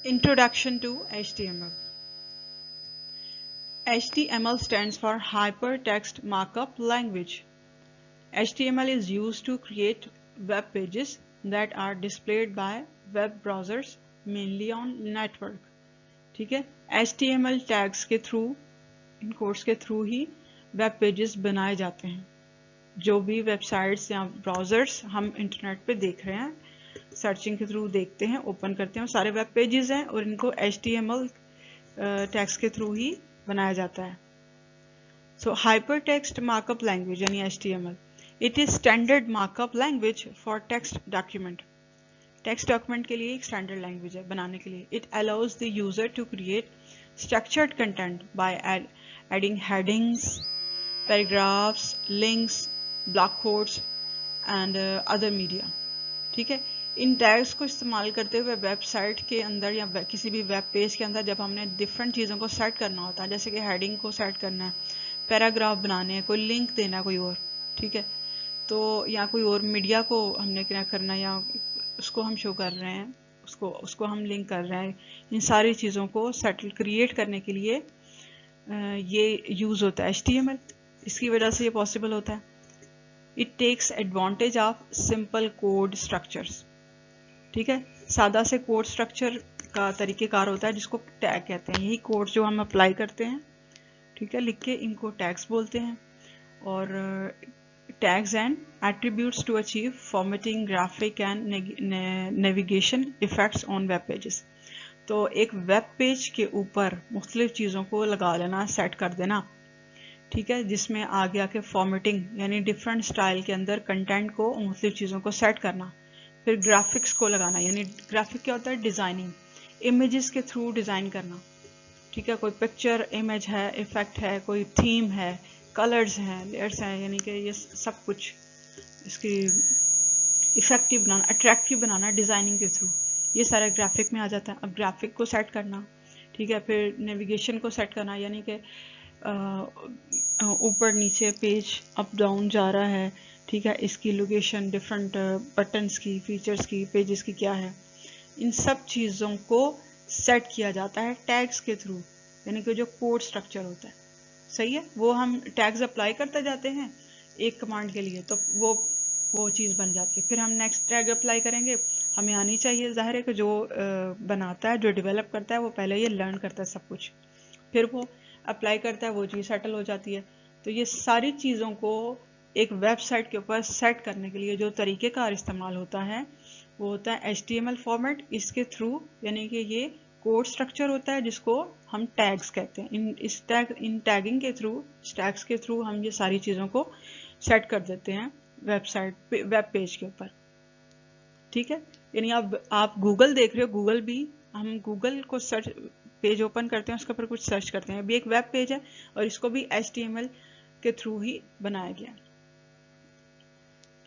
Introduction to HTML. HTML stands for Hypertext Markup Language. HTML is used to create web pages that are displayed by web browsers mainly on network. ठीक है, HTML tags के through, इन codes के through ही web pages बनाए जाते हैं. जो भी websites या ब्राउजर्स हम इंटरनेट पे देख रहे हैं, सर्चिंग के थ्रू देखते हैं, ओपन करते हैं, सारे वेब पेजेस हैं और इनको HTML टैग्स के थ्रू ही बनाया जाता है. सो हाइपरटेक्स्ट मार्कअप लैंग्वेज यानी HTML, it is standard markup language for text document. Text document के लिए एक स्टैंडर्ड लैंग्वेज है बनाने के लिए. It allows the user to create structured content by adding headings, paragraphs, links, block codes and other media. ठीक है, इन tags को इस्तेमाल करते हुए वेबसाइट के अंदर या किसी भी वेब पेज के अंदर जब हमने डिफरेंट चीज़ों को सेट करना होता है, जैसे कि हेडिंग को सेट करना है, पैराग्राफ बनाने हैं, कोई लिंक देना है कोई और, ठीक है, तो या कोई और मीडिया को हमने क्या करना है या उसको हम शो कर रहे हैं, उसको हम लिंक कर रहे हैं, इन सारी चीज़ों को सेटल क्रिएट करने के लिए ये यूज़ होता है HTML. इसकी वजह से ये पॉसिबल होता है. It takes advantage of simple code structures. ठीक है, सादा से कोड स्ट्रक्चर का तरीक़ेकार होता है जिसको टैग कहते हैं. यही कोड जो हम अप्लाई करते हैं, ठीक है, लिख के, इनको टैग्स बोलते हैं. और tags and attributes to achieve formatting, graphic and navigation effects on web pages. तो एक वेब पेज के ऊपर मुख्तलिफ चीज़ों को लगा लेना, सेट कर देना, ठीक है, जिसमें आगे आके फॉर्मेटिंग यानी डिफरेंट स्टाइल के अंदर कंटेंट को, मुख्तलिफ चीज़ों को सेट करना. फिर ग्राफिक्स को लगाना, यानी ग्राफिक क्या होता है, डिज़ाइनिंग, इमेजेस के थ्रू डिज़ाइन करना. ठीक है, कोई पिक्चर इमेज है, इफेक्ट है, कोई थीम है, कलर्स हैं, लेयर्स हैं, यानी कि ये सब कुछ इसकी इफेक्टिव बनाना, अट्रैक्टिव बनाना डिज़ाइनिंग के थ्रू, ये सारा ग्राफिक में आ जाता है. अब ग्राफिक को सेट करना, ठीक है, फिर नेविगेशन को सेट करना, यानी कि ऊपर नीचे पेज अप डाउन जा रहा है, ठीक है, इसकी लोकेशन, डिफरेंट बटन्स की, फीचर्स की, पेजेस की क्या है, इन सब चीज़ों को सेट किया जाता है टैग्स के थ्रू, यानी कि जो कोड स्ट्रक्चर होता है. सही है, वो हम टैग्स अप्लाई करते जाते हैं एक कमांड के लिए, तो वो चीज़ बन जाती है. फिर हम नेक्स्ट टैग अप्लाई करेंगे, हमें आनी चाहिए. जाहिर है कि जो बनाता है, जो डेवलप करता है, वो पहले ये लर्न करता है सब कुछ, फिर वो अप्लाई करता है, वो चीज़ सेटल हो जाती है. तो ये सारी चीज़ों को एक वेबसाइट के ऊपर सेट करने के लिए जो तरीक़ेकार इस्तेमाल होता है वो होता है HTML फॉर्मेट. इसके थ्रू, यानी कि ये कोड स्ट्रक्चर होता है जिसको हम टैग्स कहते हैं. इन टैगिंग के थ्रू, टैग्स के थ्रू हम ये सारी चीज़ों को सेट कर देते हैं वेबसाइट पे, वेब पेज के ऊपर. ठीक है, यानी आप गूगल देख रहे हो, गूगल भी, हम गूगल को सर्च पेज ओपन करते हैं, उसके ऊपर कुछ सर्च करते हैं, अभी एक वेब पेज है और इसको भी HTML के थ्रू ही बनाया गया.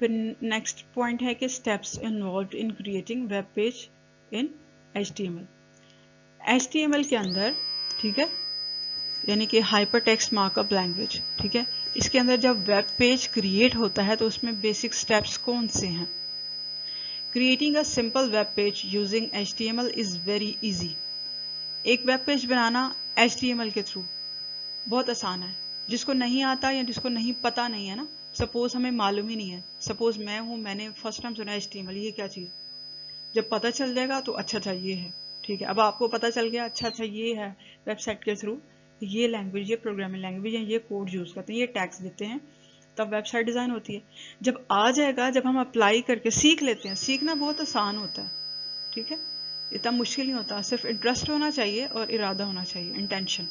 फिर नेक्स्ट पॉइंट है कि steps involve in creating web page in HTML. HTML के अंदर, ठीक है, यानी कि हाइपरटेक्स्ट मार्कअप लैंग्वेज, ठीक है, इसके अंदर जब वेब पेज क्रिएट होता है तो उसमें बेसिक स्टेप्स कौन से हैं. Creating a simple web page using HTML is very easy. एक वेब पेज बनाना HTML के थ्रू बहुत आसान है. जिसको नहीं आता या जिसको नहीं पता नहीं है ना, सपोज हमें मालूम ही नहीं है, सपोज मैं हूँ, मैंने फर्स्ट टाइम सुना HTML, ये क्या चीज़, जब पता चल जाएगा तो अच्छा ये है, ठीक है. अब आपको पता चल गया, अच्छा ये है, वेबसाइट के थ्रू ये लैंग्वेज, ये प्रोग्रामिंग लैंग्वेज है, ये कोड यूज़ करते हैं, ये टैग्स देते हैं, तब वेबसाइट डिज़ाइन होती है. जब आ जाएगा, जब हम अप्लाई करके सीख लेते हैं, सीखना बहुत आसान होता है, ठीक है, इतना मुश्किल नहीं होता, सिर्फ इंटरेस्ट होना चाहिए और इरादा होना चाहिए, इंटेंशन.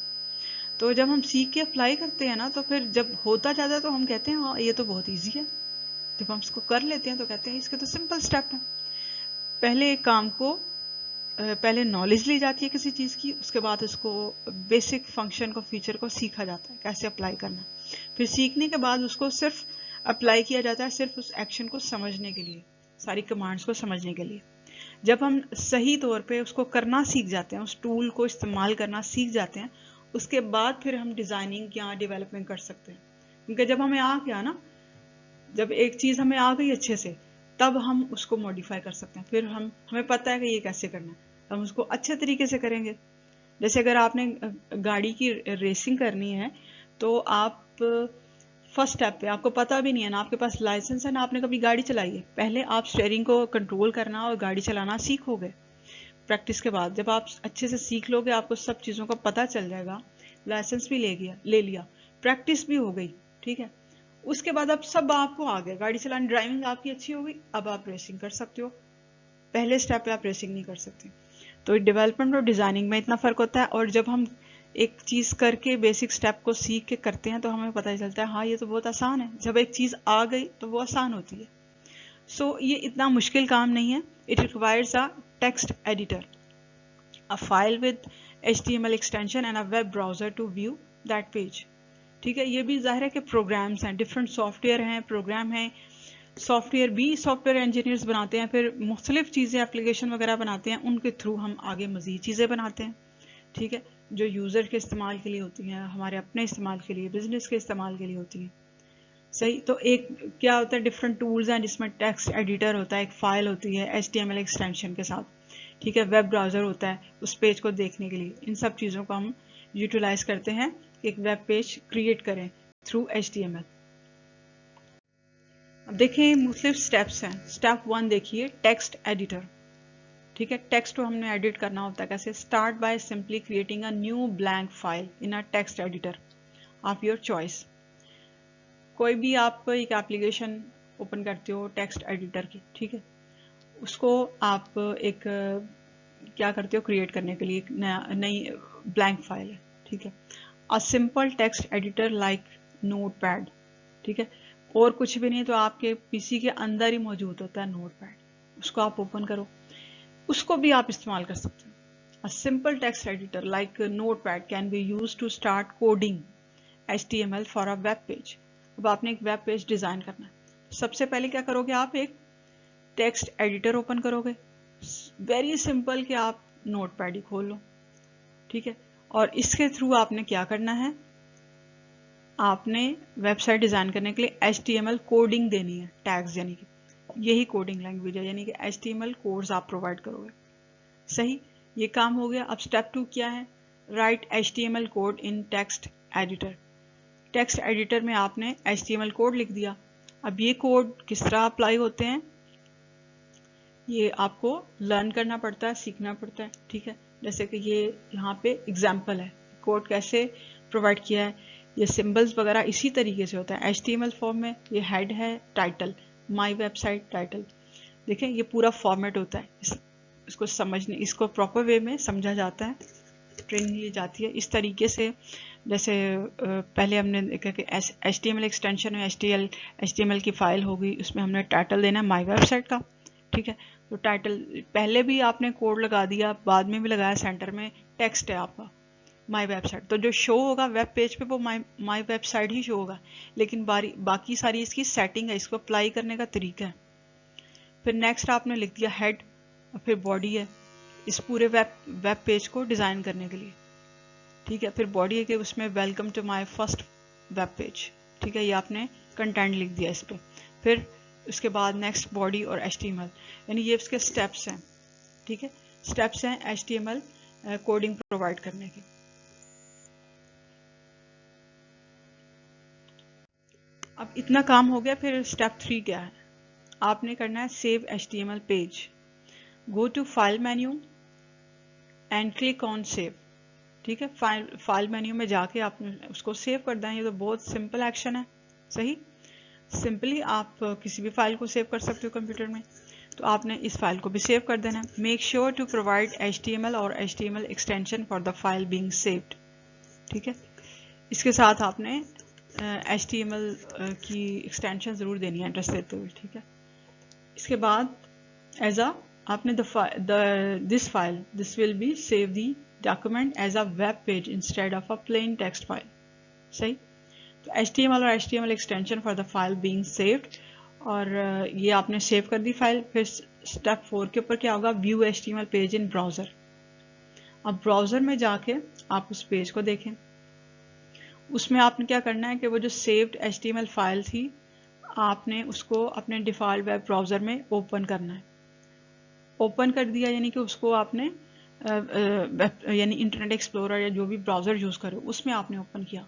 तो जब हम सीख के अप्लाई करते हैं ना, तो फिर जब होता जाता है तो हम कहते हैं हाँ ये तो बहुत इजी है. जब हम इसको कर लेते हैं तो कहते हैं इसके तो सिंपल स्टेप है. पहले एक काम को, पहले नॉलेज ली जाती है किसी चीज़ की, उसके बाद उसको बेसिक फंक्शन को, फीचर को सीखा जाता है कैसे अप्लाई करना. फिर सीखने के बाद उसको सिर्फ अप्लाई किया जाता है, सिर्फ उस एक्शन को समझने के लिए, सारी कमांड्स को समझने के लिए. जब हम सही तौर पे उसको करना सीख जाते हैं, उस टूल को इस्तेमाल करना सीख जाते हैं, उसके बाद फिर हम डिज़ाइनिंग या डेवलपमेंट कर सकते हैं. क्योंकि जब हमें आ गया ना, जब एक चीज़ हमें आ गई अच्छे से, तब हम उसको मॉडिफाई कर सकते हैं. फिर हमें पता है कि ये कैसे करना है, हम उसको अच्छे तरीके से करेंगे। जैसे अगर आपने गाड़ी की रेसिंग करनी है तो आप फर्स्ट स्टेप पे, आपको पता भी नहीं है ना, आपके पास लाइसेंस है ना आपने कभी गाड़ी चलाई है, पहले आप स्टीयरिंग को कंट्रोल करना और गाड़ी चलाना सीखोगे। प्रैक्टिस के बाद जब आप अच्छे से सीख लोगे, आपको सब चीज़ों का पता चल जाएगा, लाइसेंस भी ले लिया, प्रैक्टिस भी हो गई, ठीक है। उसके बाद अब सब आपको आ गया, गाड़ी चलानी, ड्राइविंग आपकी अच्छी हो गई, अब आप रेसिंग कर सकते हो। पहले स्टेप पे आप रेसिंग नहीं कर सकते। तो डेवलपमेंट और डिज़ाइनिंग में इतना फ़र्क होता है। और जब हम एक चीज़ करके बेसिक स्टेप को सीख के करते हैं तो हमें पता चलता है हाँ ये तो बहुत आसान है। जब एक चीज़ आ गई तो वो आसान होती है। सो ये इतना मुश्किल काम नहीं है। It requires a text editor, a file with HTML extension and a web browser to view that page। ठीक है, ये भी जाहिर है कि प्रोग्राम्स हैं, डिफरेंट सॉफ्टवेयर हैं, प्रोग्राम हैं, सॉफ्टवेयर भी सॉफ्टवेयर इंजीनियर्स बनाते हैं, फिर मुख्तलिफ चीज़ें एप्लीकेशन वगैरह बनाते हैं, उनके थ्रू हम आगे मज़ीद चीज़ें बनाते हैं, ठीक है, जो यूज़र के इस्तेमाल के लिए होती हैं, हमारे अपने इस्तेमाल के लिए, बिजनेस के इस्तेमाल के लिए होती हैं। सही, तो एक क्या होता है, डिफरेंट टूल्स हैं जिसमें टेक्स्ट एडिटर होता है, एक फाइल होती है HTML एक्सटेंशन के साथ, ठीक है, वेब ब्राउज़र होता है उस पेज को देखने के लिए। इन सब चीज़ों को हम यूटिलाइज करते हैं कि एक वेब पेज क्रिएट करें थ्रू HTML। अब देखिए मुख्तलिफ स्टेप्स हैं। स्टेप 1 देखिए, टेक्स्ट एडिटर, ठीक है। टेक्स्ट को हमने एडिट करना होता है कैसे? Start by simply creating a new blank file in a text editor of your choice. कोई भी आप एक एप्लीकेशन ओपन करते हो टेक्स्ट एडिटर की, ठीक है, उसको आप एक क्या करते हो, क्रिएट करने के लिए एक नई ब्लैंक फाइल है, ठीक है। अ simple text editor like notepad, ठीक है, और कुछ भी नहीं तो आपके पीसी के अंदर ही मौजूद होता है नोटपैड, उसको आप ओपन करो, उसको भी आप इस्तेमाल कर सकते हो। A simple text editor like notepad can be used to start coding HTML for a web page. अब आपने एक वेब पेज डिजाइन करना है, सबसे पहले क्या करोगे, आप एक टेक्स्ट एडिटर ओपन करोगे। वेरी सिंपल कि आप नोटपैड ही खोल लो, ठीक है, और इसके थ्रू आपने क्या करना है, आपने वेबसाइट डिजाइन करने के लिए HTML कोडिंग देनी है, टैग्स, यानी कि यही कोडिंग लैंग्वेज है, यानी कि HTML कोड्स आप प्रोवाइड करोगे। सही, ये काम हो गया। अब स्टेप 2 क्या है, राइट HTML कोड इन टेक्स्ट एडिटर। टेक्स्ट एडिटर में आपने HTML कोड लिख दिया। अब ये कोड किस तरह अप्लाई होते हैं ये आपको लर्न करना पड़ता है, सीखना पड़ता है, ठीक है। जैसे कि ये यहाँ पे एग्जाम्पल है, कोड कैसे प्रोवाइड किया है, ये सिंबल्स वगैरह इसी तरीके से होता है HTML फॉर्म में। ये हेड है, टाइटल, माई वेबसाइट टाइटल, देखें ये पूरा फॉर्मेट होता है। इसको समझने, इसको प्रॉपर वे में समझा जाता है, ट्रेनिंग ली जाती है इस तरीके से। जैसे पहले हमने देखा कि HTML एक्सटेंशन में HTML की फाइल होगी, उसमें हमने टाइटल देना है माई वेबसाइट का, ठीक है। तो टाइटल पहले भी आपने कोड लगा दिया, बाद में भी लगाया, सेंटर में टेक्स्ट है आपका माई वेबसाइट, तो जो शो होगा वेब पेज पे वो माई वेबसाइट ही शो होगा, लेकिन बाकी सारी इसकी सेटिंग है, इसको अप्लाई करने का तरीका है। फिर नेक्स्ट आपने लिख दिया हेड, और फिर बॉडी है इस पूरे वेब पेज को डिज़ाइन करने के लिए, ठीक है। फिर बॉडी है कि उसमें welcome to my first web page, ठीक है, ये आपने कंटेंट लिख दिया इस पर। फिर उसके बाद नेक्स्ट बॉडी और HTML, यानी ये उसके स्टेप्स हैं, ठीक है, स्टेप्स हैं HTML कोडिंग प्रोवाइड करने के। अब इतना काम हो गया, फिर स्टेप 3 क्या है, आपने करना है save HTML page. Go to file menu and click on save, ठीक है। फाइल मेन्यू में जाके आपने उसको सेव कर दें। ये तो बहुत सिंपल एक्शन है। सही, सिंपली आप किसी भी फाइल को सेव कर सकते हो कंप्यूटर में, तो आपने इस फाइल को भी सेव कर देना है। Make sure to provide HTML और HTML extension for the file being saved, ठीक है। इसके साथ आपने HTML की एक्सटेंशन ज़रूर देनी है एड्रेस देते हुए, ठीक है। इसके बाद एज अ आपने this file this will be save the document as a web page instead of a plain text file. सही, तो HTML और HTML extension for the file being saved, और ये आपने सेव कर दी फाइल। फिर स्टेप 4 के ऊपर क्या होगा, view HTML page in browser. अब ब्राउज़र में जाके आप उस पेज को देखें, उसमें आपने क्या करना है कि वो जो सेव्ड HTML फाइल थी आपने उसको अपने डिफ़ॉल्ट वेब ब्राउज़र में ओपन करना है। ओपन कर दिया यानी कि उसको आपने यानी इंटरनेट एक्सप्लोरर या जो भी ब्राउज़र यूज़ करो उसमें आपने ओपन किया,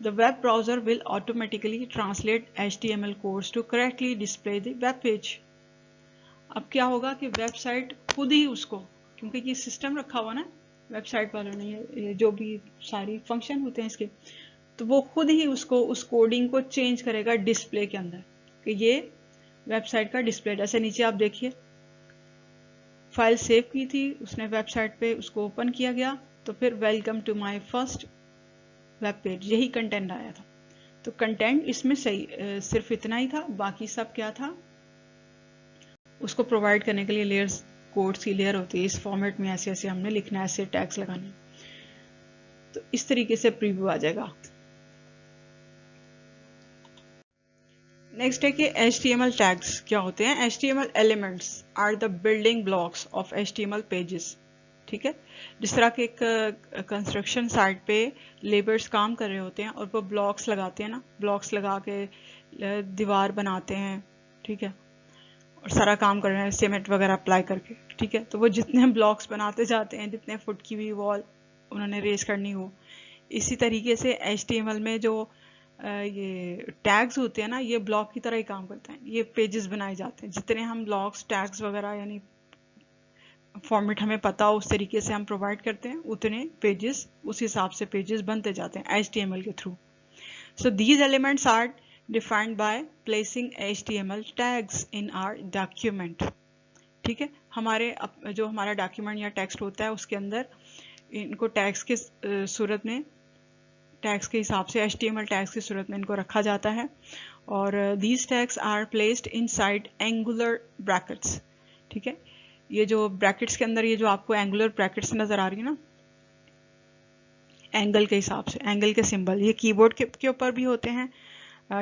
the web browser will automatically translate HTML codes to correctly display the web page. अब क्या होगा कि वेबसाइट खुद ही उसको, क्योंकि ये सिस्टम रखा हुआ ना वेबसाइट वालों ने, ये जो भी सारी फंक्शन होते हैं इसके, तो वो खुद ही उसको उस कोडिंग को चेंज करेगा डिस्प्ले के अंदर कि ये वेबसाइट का डिस्प्ले। जैसे नीचे आप देखिए फाइल सेव की थी उसने वेबसाइट पे, उसको ओपन किया गया तो फिर welcome to my first web page, यही कंटेंट आया था। तो कंटेंट इसमें सही सिर्फ इतना ही था, बाकी सब क्या था उसको प्रोवाइड करने के लिए लेयर्स, कोड्स की लेयर होती है, इस फॉर्मेट में ऐसे ऐसे हमने लिखना है, ऐसे टैग्स लगाने, तो इस तरीके से प्रीव्यू आ जाएगा। नेक्स्ट है कि HTML टैग्स क्या होते हैं। HTML elements are the building blocks of HTML pages. ठीक है, जिस तरह के एक कंस्ट्रक्शन साइट पे लेबर्स काम कर रहे होते हैं और वो ब्लॉक्स लगाते हैं ना, ब्लॉक्स लगा के दीवार बनाते हैं, ठीक है, और सारा काम कर रहे हैं सीमेंट वगैरह अप्लाई करके, ठीक है, तो वो जितने ब्लॉक्स बनाते जाते हैं, जितने फुट की भी वॉल उन्होंने रेस करनी हो, इसी तरीके से HTML में जो ये टैग्स होते हैं ना, ये ब्लॉक की तरह ही काम करते हैं, ये पेजेस बनाए जाते हैं, जितने हम ब्लॉक्स टैग्स वगैरह यानी फॉर्मेट हमें पता हो उस तरीके से हम प्रोवाइड करते हैं, उतने पेजेस उस हिसाब से पेजेस बनते जाते हैं HTML के थ्रू। So these elements are defined by placing HTML tags in our document. ठीक है, हमारे जो हमारा डॉक्यूमेंट या टेक्स्ट होता है उसके अंदर इनको टैग्स के सूरत में, टैग्स के हिसाब से HTML टैग्स की सूरत में इनको रखा जाता है, और these tags are placed inside angular brackets. ठीक है, ये जो ब्रैकेट्स के अंदर ये जो आपको एंगुलर ब्रैकेट्स नजर आ रही है ना, एंगल के हिसाब से, एंगल के सिंबल, ये कीबोर्ड के ऊपर भी होते हैं।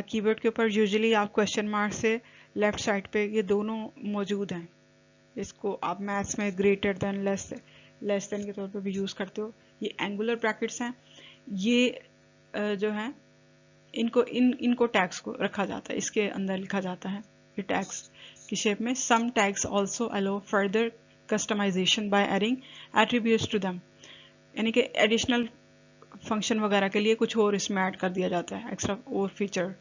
कीबोर्ड के ऊपर यूजुअली आप क्वेश्चन मार्क से लेफ्ट साइड पे ये दोनों मौजूद हैं। इसको आप मैथ्स में ग्रेटर देन लेस देन के तौर पे भी यूज करते हो। ये एंगुलर ब्रैकेट्स हैं, ये जो है इनको टैग्स को रखा जाता है, इसके अंदर लिखा जाता है ये टैग्स की शेप में। Some tags also allow further customization by adding attributes to them, यानी कि एडिशनल फंक्शन वगैरह के लिए कुछ और इसमें ऐड कर दिया जाता है, एक्स्ट्रा और फीचर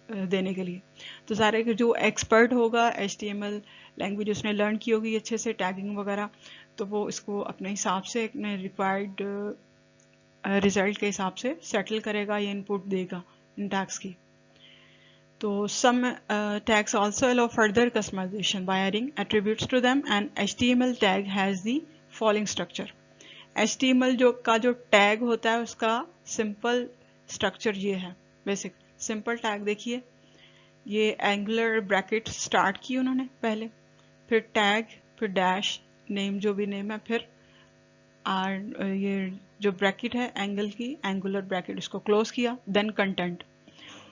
देने के लिए। तो सारे जो एक्सपर्ट होगा HTML लैंग्वेज उसने लर्न की होगी अच्छे से टैगिंग वगैरह, तो वो इसको अपने हिसाब से अपने रिक्वायर्ड रिजल्ट के हिसाब से सेटल करेगा या इनपुट देगा इन टैग्स की। तो some tags also allow further customization by adding attributes to them, and HTML tag has the following structure. HTML जो टैग होता है उसका सिंपल स्ट्रक्चर ये है, बेसिक सिंपल टैग देखिए, ये एंगुलर ब्रैकेट स्टार्ट की उन्होंने पहले, फिर टैग, फिर डैश, नेम जो भी नेम है, फिर ये जो ब्रैकेट है एंगल की, एंगुलर ब्रैकेट, उसको क्लोज किया, देन कंटेंट।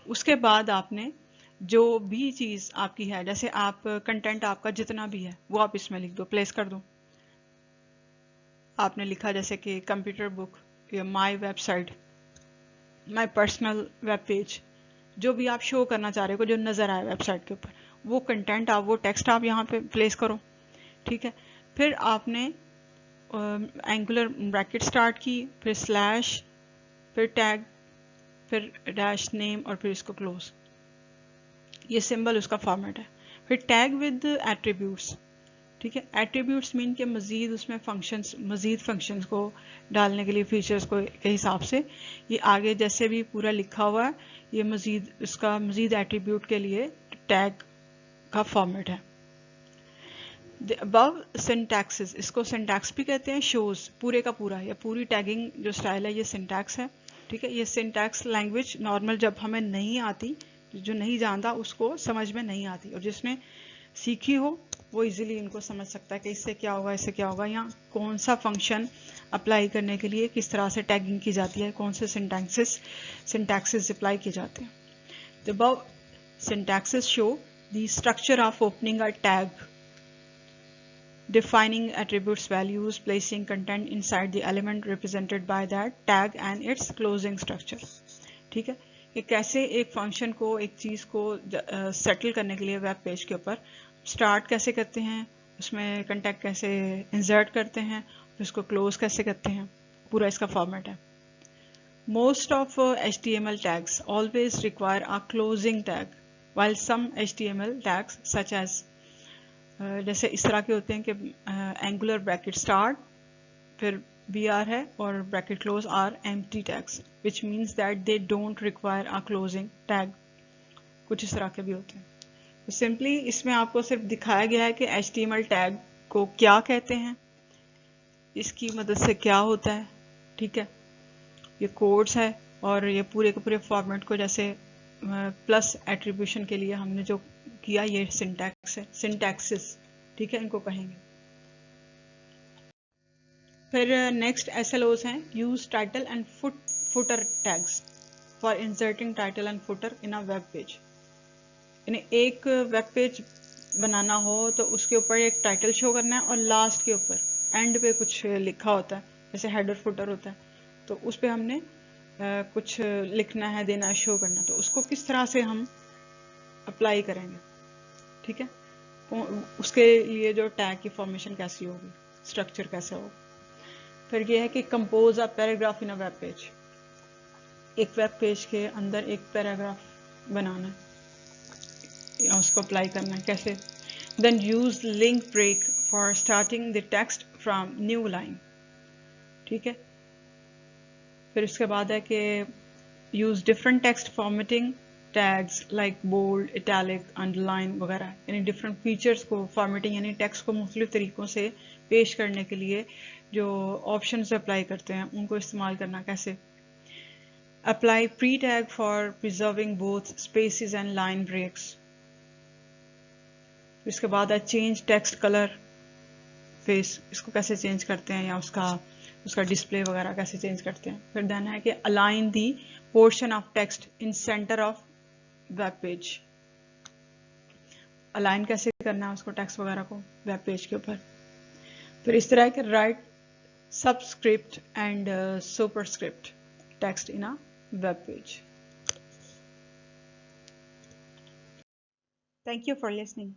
उसके बाद आपने जो भी चीज आपकी है, जैसे आप कंटेंट आपका जितना भी है वो आप इसमें लिख दो, प्लेस कर दो। आपने लिखा जैसे कि कंप्यूटर बुक या my website, my personal web page, जो भी आप शो करना चाह रहे हो, जो नजर आए वेबसाइट के ऊपर, वो कंटेंट आप, वो टेक्स्ट आप यहाँ पे प्लेस करो। ठीक है, फिर आपने एंगुलर ब्रैकेट स्टार्ट की, फिर स्लैश, फिर टैग, फिर डैश नेम, और फिर इसको क्लोज। ये सिंबल उसका फॉर्मेट है। फिर टैग विद एट्रीब्यूट्स। ठीक है, एट्रीब्यूट्स मीन के मजीद उसमें फंक्शंस, मजीद फंक्शंस को डालने के लिए, फीचर्स को के हिसाब से ये आगे जैसे भी पूरा लिखा हुआ है, ये मजीद उसका मजीद एट्रीब्यूट के लिए टैग का फॉर्मेट है। अबव सिंटैक्सेस, इसको सिंटैक्स भी कहते हैं, शोज पूरे का पूरा या पूरी टैगिंग जो स्टाइल है ये सिंटैक्स है। ठीक है, ये सिंटैक्स लैंग्वेज नॉर्मल जब हमें नहीं आती, जो नहीं जानता उसको समझ में नहीं आती, और जिसने सीखी हो वो इजीली इनको समझ सकता है कि इससे क्या होगा, इससे क्या होगा, या कौन सा फंक्शन अप्लाई करने के लिए किस तरह से टैगिंग की जाती है, कौन से सिंटैक्सेस अप्लाई किए जाते हैं। The above syntaxes show the structure of opening a tag, defining attributes values, placing content inside the element represented by that tag, and its closing structure. ठीक है, कि कैसे एक फंक्शन को, एक चीज को सेटल करने के लिए वेब पेज के ऊपर स्टार्ट कैसे करते हैं, उसमें कंटेंट कैसे इंसर्ट करते हैं, इसको क्लोज कैसे करते हैं, पूरा इसका फॉर्मेट है। Most of HTML tags always require a closing tag, while some HTML tags such as जैसे इस तरह के होते हैं कि एंगुलर ब्रैकेट स्टार्ट फिर BR है और bracket close are empty tags which means that they don't require a closing tag. कुछ इस तरह के भी होते हैं। तो सिंपली इसमें आपको सिर्फ दिखाया गया है कि HTML टैग को क्या कहते हैं, इसकी मदद से क्या होता है, ठीक है। ये कोड्स है और ये पूरे के पूरे फॉर्मेट को जैसे प्लस एट्रीब्यूशन के लिए हमने जो किया ये सिंटैक्स है, सिंटैक्सिस, ठीक है, इनको कहेंगे। फिर नेक्स्ट SLOs हैं, use title and footer tags for inserting title and footer in a web page. यानी एक वेब पेज बनाना हो तो उसके ऊपर एक टाइटल शो करना है और लास्ट के ऊपर एंड पे कुछ लिखा होता है, जैसे हेडर फुटर होता है, तो उस पर हमने कुछ लिखना है, देना है, शो करना, तो उसको किस तरह से हम अप्लाई करेंगे, ठीक है। उसके लिए जो टैग की फॉर्मेशन कैसी होगी, स्ट्रक्चर कैसा होगा। फिर ये है कि compose a paragraph in a web page. एक वेब पेज के अंदर एक पैराग्राफ बनाना है, उसको अप्लाई करना है कैसे। Then use link break for starting the text from new line, ठीक है। फिर उसके बाद है कि use different text formatting tags like bold, italic, underline वगैरह, यानी डिफरेंट फीचर्स को फॉर्मेटिंग यानी टेक्स्ट को मुख्तलिफ तरीक़ों से पेश करने के लिए जो ऑप्शंस अप्लाई करते हैं उनको इस्तेमाल करना कैसे। Apply pre tag for preserving both spaces and line breaks. इसके बाद है चेंज टेक्स्ट कलर फेस, इसको कैसे चेंज करते हैं या उसका डिस्प्ले वगैरह कैसे चेंज करते हैं। फिर देन है कि align the portion of text in centre of web page, align कैसे करना है उसको टेक्स्ट वगैरह को वेब पेज के ऊपर। फिर इस तरह के right subscript and superscript text in a web page. Thank you for listening.